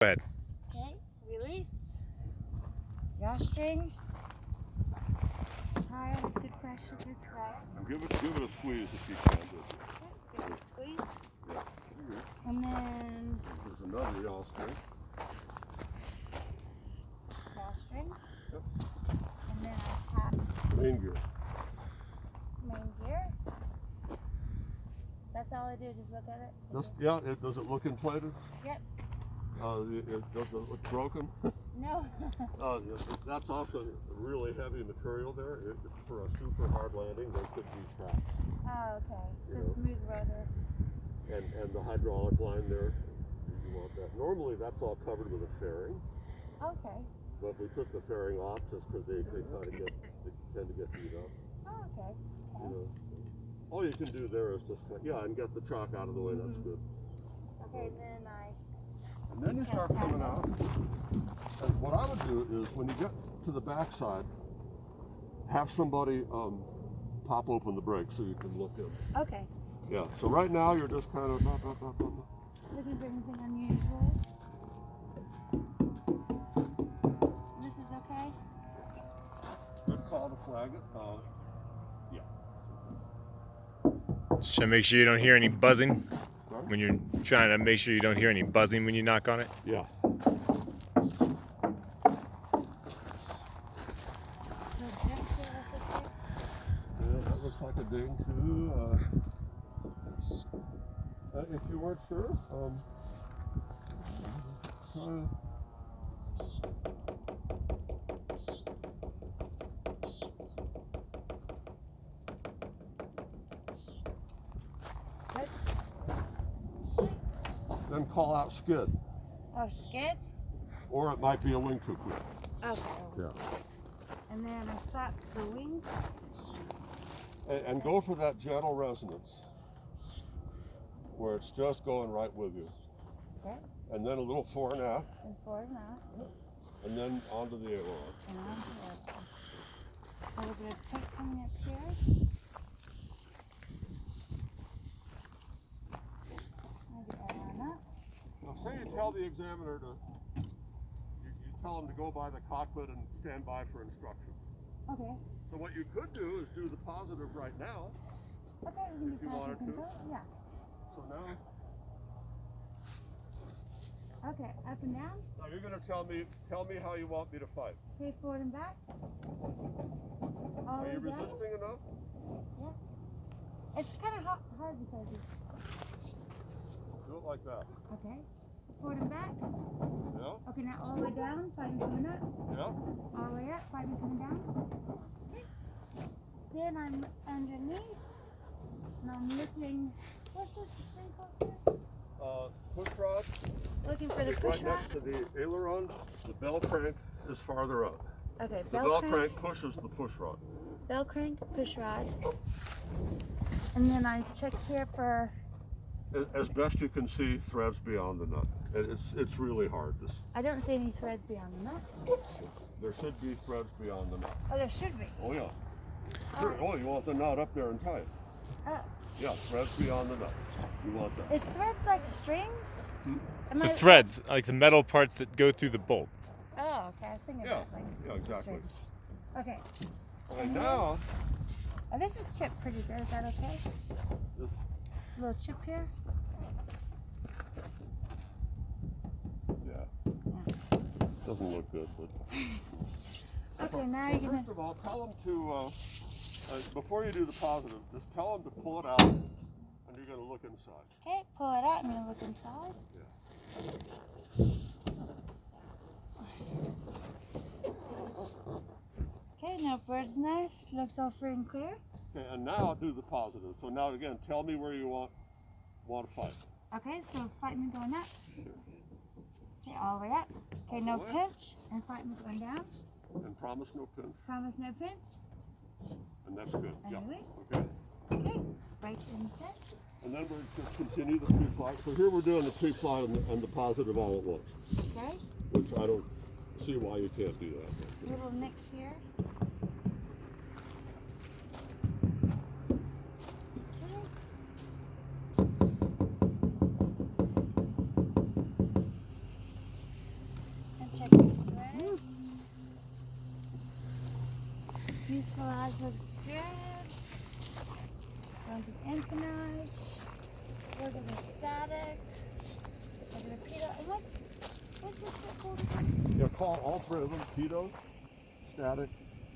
Go ahead. Okay, release. Drawstring. Tire, that's good pressure, good thread. And give it a squeeze if you can. Okay, give it a squeeze. Yeah. And then There's another yaw string. drawstring. Yep. And then I tap Main gear. main gear. That's all I do, just look at it? Yeah, does it look inflated? Yep. Does it look broken? No. That's also really heavy material there. For a super hard landing, there could be cracks. Oh, okay. You So know. smooth rotor. And the hydraulic line there, you want that. Normally that's all covered with a fairing, Okay. but we took the fairing off just because they tend to get beat up. Oh, okay. You know. All you can do there is just and get the chalk out of the way. That's good. Okay, then And then you start coming out. And what I would do is when you get to the backside, have somebody pop open the brakes so you can look in. Okay. Yeah. So right now you're just kind of. Looking for anything unusual? This is okay? Good call to flag it. Yeah. Just trying to make sure you don't hear any buzzing Sorry? when you're trying to make sure you don't hear any buzzing when you knock on it. Yeah. Yeah, that looks like a ding too. If you weren't sure, try. Then call out skid. Oh, skid? Or it might be a wing too quick. Okay. Yeah. And then I flap the wings. And go for that gentle resonance where it's just going right with you. Okay. And then a little fore and aft. And forward and out. And then onto the aileron. And on to the other. A little bit of tilt coming up here. Maybe aileron up. Now say you tell the examiner you tell him to go by the cockpit and stand by for instructions. Okay. So what you could do is do the positive right now. Okay, we can do If you passive wanted to. control. Yeah. So now Okay, up and down. you're gonna tell me how you want me to fight. Okay, forward and back. All Are the you way down. resisting enough? Yeah. It's kind of hard because Do it like that. okay. Forward and back. Yeah? Okay, now all the way down, fighting coming up. Yeah? All the way up, fighting coming down. Okay. Then I'm underneath, and I'm looking. What's this thing called here? Push rod. Looking for the Right push rod. next to the aileron. The bell crank is farther up. Okay, The bell crank pushes the push rod. Bell crank, push rod. And then I check here for. As best you can see, threads beyond the nut. It's really hard. I don't see any threads beyond the nut. There should be threads beyond the nut. Oh, there should be. Oh yeah. Sure. Oh, you want the nut up there and tight. Oh. Yeah, threads beyond the nut. You want that. Is threads like strings? Am The I- threads, like the metal parts that go through the bolt. Oh, okay. I was thinking about like. Yeah, exactly. strings. Okay. And now, Oh, this is chipped pretty good. Is that okay? A little chip here. yeah. Doesn't look good, but. Okay, now you're gonna. First of all, tell them to, before you do the positive, just tell them to pull it out and you're going to look inside. Okay, pull it out and you look inside. Okay, no bird's nest. Looks all free and clear. Okay, and now do the positive. So now again, tell me where you want to fight. Okay, so fight me going up. Okay, all the way up. Okay, no All the way. pinch. And fight me going down. And promise no pinch. Promise no pinch. And that's good. And Yeah. release. Okay. Okay, break and set. And then we're just continue the pre-flight. So here we're doing the pre-flight and the positive all at once, Okay, which I don't see why you can't do that. little nick here. Okay. gonna check the thread. Fuselage looks good. Going to the empennage. Look at the static. Look at the pitot. And what's this called again? Yeah, call all three of them pitot, static,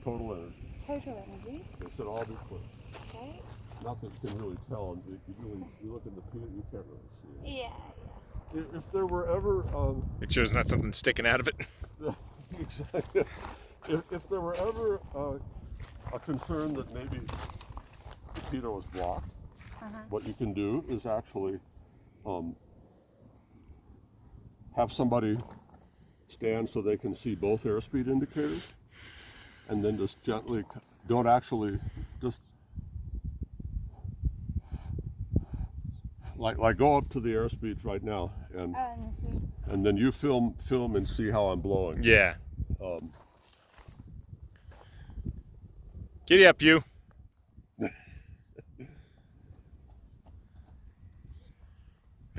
total energy. Total energy. They should all be clear. Okay. Not that you can really tell. You look at the pitot, you can't really see it. Yeah. If there were ever Make sure there's not something sticking out of it. exactly. If there were ever a concern that maybe the pitot is blocked, what you can do is actually have somebody stand so they can see both airspeed indicators, and then just gently, don't actually, just like go up to the airspeeds right now, and and then you film and see how I'm blowing. Yeah. Giddy up, you.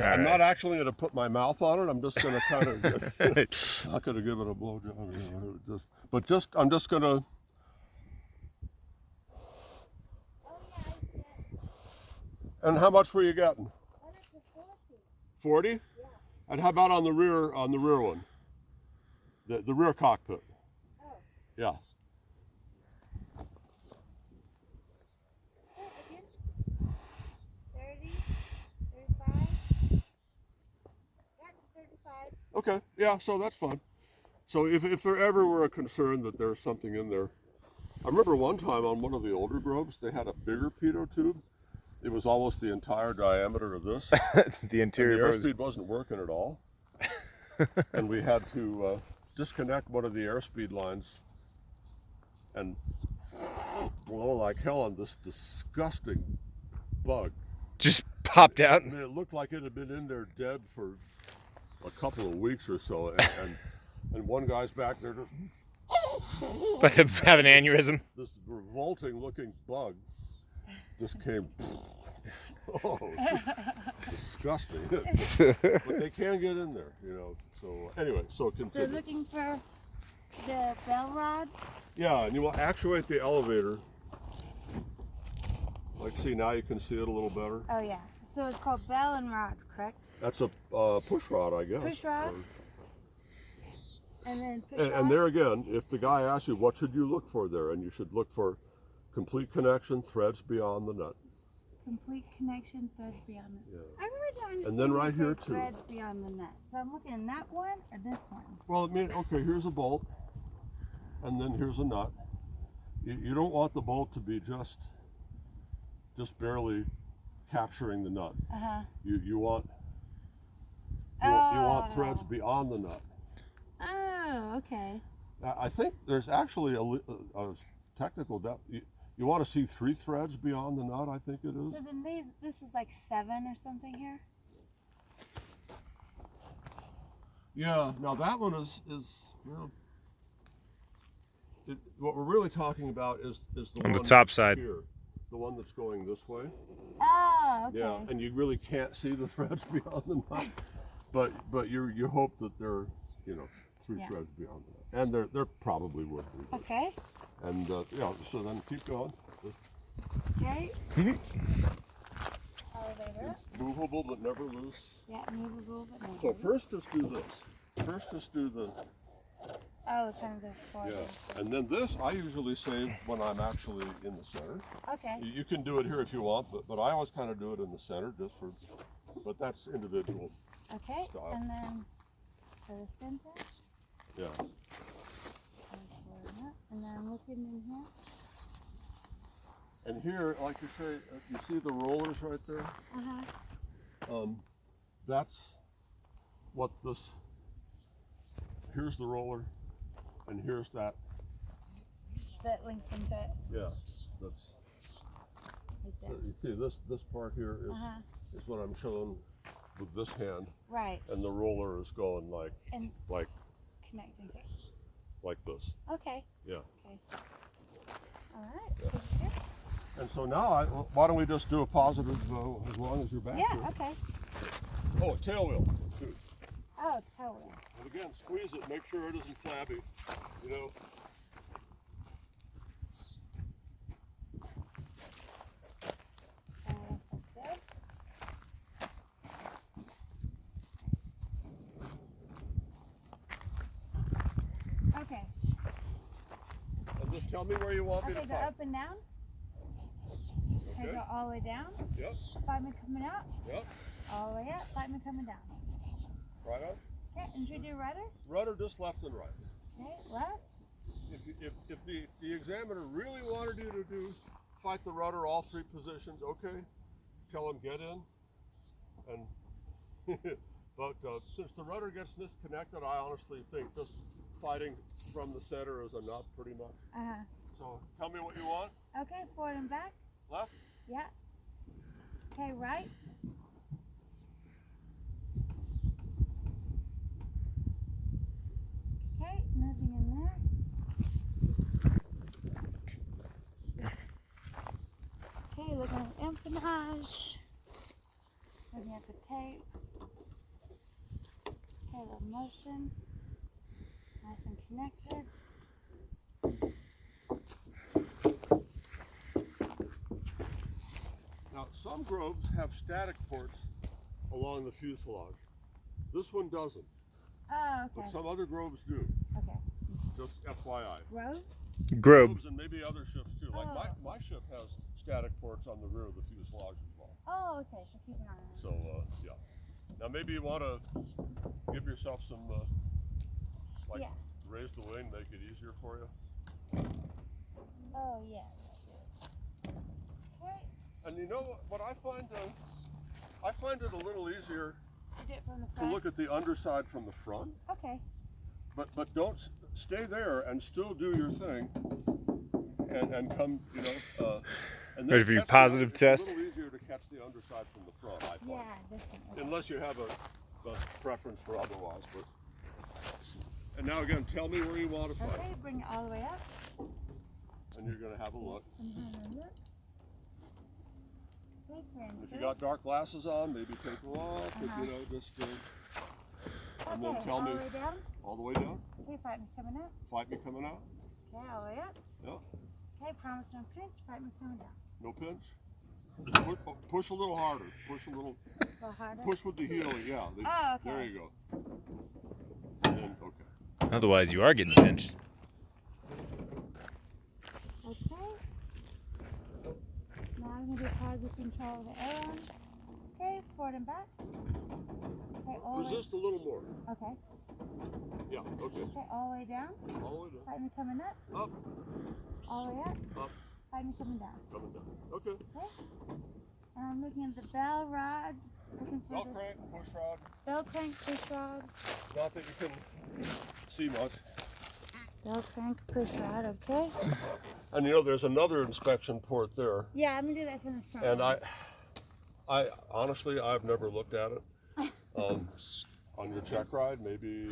I'm not actually going to put my mouth on it. I'm just going to kind of, not going to give it a blowjob. I'm just going to. And how much were you getting? 40. Yeah. And how about on the rear one? The rear cockpit. Oh. Yeah. Okay, yeah, so that's fine. So if there ever were a concern that there's something in there, I remember one time on one of the older Grobes, they had a bigger pitot tube. It was almost the entire diameter of this. The interior and the airspeed wasn't working at all. And we had to disconnect one of the airspeed lines and blow like hell on this disgusting bug. Just popped out. I mean, it looked like it had been in there dead for a couple of weeks or so, and one guy's back there just But to have an aneurysm. this revolting looking bug just came. Oh, disgusting. But they can get in there, you know. So anyway, so continue. So looking for the bell rod. Yeah, and you will actuate the elevator. Like, see, now you can see it a little better. Oh yeah. So it's called bell and rod, correct? That's a push rod, I guess. Push rod. And then push rod. And there again, if the guy asks you, what should you look for there? And you should look for complete connection, threads beyond the nut. Complete connection, threads beyond the nut. Yeah. I really don't understand. And then right when you here, say too. Threads beyond the nut. So I'm looking at that one or this one? Well, I mean, okay, here's a bolt, and then here's a nut. You don't want the bolt to be just barely capturing the nut. You want threads beyond the nut. Oh, okay. I think there's actually a technical depth. You want to see 3 threads beyond the nut, I think it is. So then this is like 7 or something here? Yeah, now that one is well, what we're really talking about is the On one the top side. here, the one that's going this way. Oh, okay. Yeah, and you really can't see the threads beyond the nut, but you hope that there are, 3 threads beyond the nut, and there probably would be. Okay. And yeah, so then keep going. Okay. Elevator. It's movable but never loose. Yeah, movable but never. So first, just do this. First, just do the. Oh, kind of the forward. Yeah, and then this I usually say when I'm actually in the center. Okay. You can do it here if you want, but I always kind of do it in the center just for. But that's individual. Okay. Style. And then for the center. Yeah. And then I'm looking in here. And here, like you say, you see the rollers right there? That's what this, here's the roller, and here's that. That links into it. Yeah, that's, Right there. so you see this part here is what I'm showing with this hand. Right. And the roller is going like Connecting to it. Like this. Okay. Yeah. Okay. All right. Yeah. Thank you. And so now, why don't we just do a positive as long as you're back Yeah, here. okay. Oh, a tail wheel, too. Oh, totally. And again, squeeze it, make sure it isn't flabby, you know. That's good. Okay. And just tell me where you want me Okay, to go fight. up and down. Okay, Okay. go all the way down. Yep. Fight me coming up. Yep. All the way up. Fight me coming down. Right on. Okay, and should we do rudder? Rudder just left and right. Okay, left. If the examiner really wanted you to fight the rudder all three positions, okay, tell him get in. And but since the rudder gets disconnected, I honestly think just fighting from the center is enough, pretty much. Uh-huh. So tell me what you want. Okay, forward and back. Left. Yeah. Okay, right. Okay, nothing in there. Okay, looking at empennage. Looking at the tape. Okay, the motion. Nice and connected. Now some Grobes have static ports along the fuselage. This one doesn't, Oh, but okay. some other Grobes do. Okay. Just FYI. Rose? Grob. Grobes and maybe other ships too. Like Oh. my ship has static ports on the rear of the fuselage as well. Oh, okay. So keep an eye on it. So yeah. Now maybe you want to give yourself some like Yeah. raise the wing, make it easier for you. Oh, yeah. Okay. And you know what I find? I find it a little easier You do it from the to front? look at the underside from the front. Okay. But don't stay there and still do your thing and come, you know. And then Ready for your catch the positive it's test? a little easier to catch the underside from the front, I find. Yeah, definitely. Unless you have a preference for otherwise. But and now again, tell me where you want to fight, Okay, bring it all the way up. and you're going to have a look. And have a look. Okay, turn And if you good. got dark glasses on, maybe take them off. But, you know, just and then Okay, tell all me the way down. all the way down. Okay, fight me coming up. Fight me coming out. Okay, all the way up. Yeah. Okay, promise don't pinch. Fight me coming down. No pinch. Push a little harder. Push a little. A little harder. Push with the heel. Yeah. Oh, okay. There you go. And then okay. Otherwise, you are getting pinched. Okay. Now I'm going to do positive control of the aileron. Okay, forward and back. Okay, all the way. Resist a little more. Okay. Yeah. Okay. Okay, all the way down. All the way down. Fight me coming up. Up. All the way up. Up. Fight me coming down. Coming down. Okay. Okay. And I'm looking at the bell rod. Looking for Bell the crank, push rod. bell crank push rod. Not that you can see much. Bell crank push rod, okay. And you know, there's another inspection port there. Yeah, I'm gonna do that from the front. And I honestly, I've never looked at it. On your check ride, maybe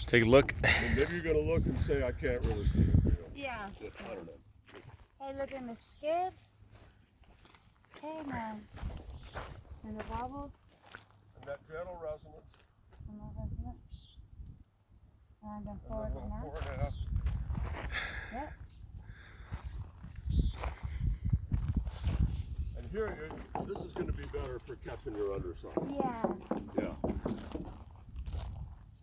Take a look. maybe you're gonna look and say I can't really see it. You know. Yeah. I don't know. Hey, look in the skid. Okay, now. And the wobbles. And that gentle resonance. And all that, yeah. And then And forward then and out. 4.5. Yep. And here, this is going to be better for catching your underside. Yeah. Yeah.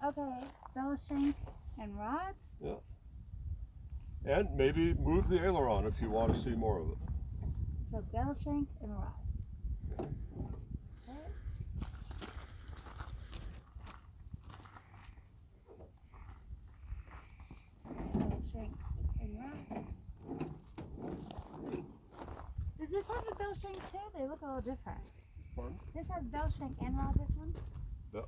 Okay, bell shank and rod. Yeah. And maybe move the aileron if you want to see more of it. So bell shank and rod. Okay. Bell shank and rod. Does this have a bell shank too? They look a little different. Pardon? This has bell shank and rod, this one?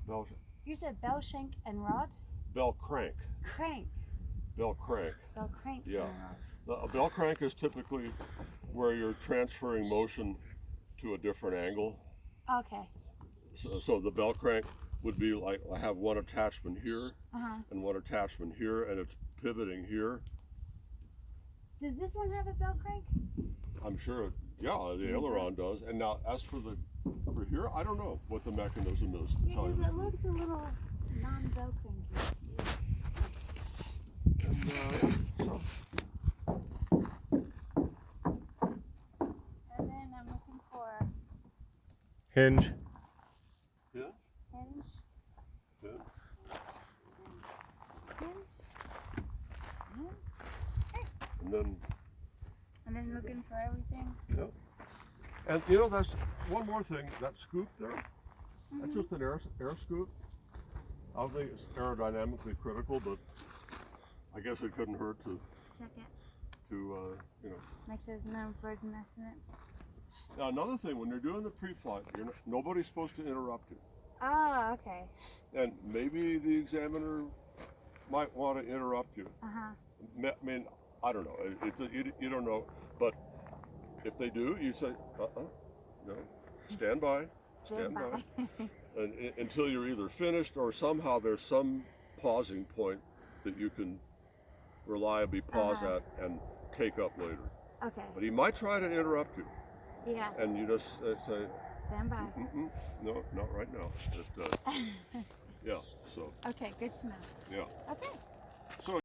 Bell, You said bell shank and rod? bell crank. Crank. Bell crank. Bell crank Yeah. and rod. A bell crank is typically where you're transferring motion to a different angle. Okay. So the bell crank would be like, I have one attachment here Uh-huh. and one attachment here, and it's pivoting here. Does this one have a bell crank? I'm sure, yeah, the aileron does. And now as for here, I don't know what the mechanism is, to tell you Because the it truth. looks a little non-broken. And so And then I'm looking for Hinge. yeah, hinge. yeah. Hinge. And then Looking for everything. yeah. And you know, that's one more thing. That scoop there, that's just an air scoop. I don't think it's aerodynamically critical, but I guess it couldn't hurt to Check it. you know. Make sure there's no birds nesting it. Now another thing, when you're doing the pre-flight, nobody's supposed to interrupt you. Oh, okay. And maybe the examiner might want to interrupt you. Uh-huh. I mean, I don't know. You don't know, but if they do, you say, no, stand by, stand by, and until you're either finished or somehow there's some pausing point that you can reliably pause at and take up later. Okay. But he might try to interrupt you, Yeah. and you just say, Stand by. no, not right now. Yeah. So. Okay, good to know. Yeah. Okay. So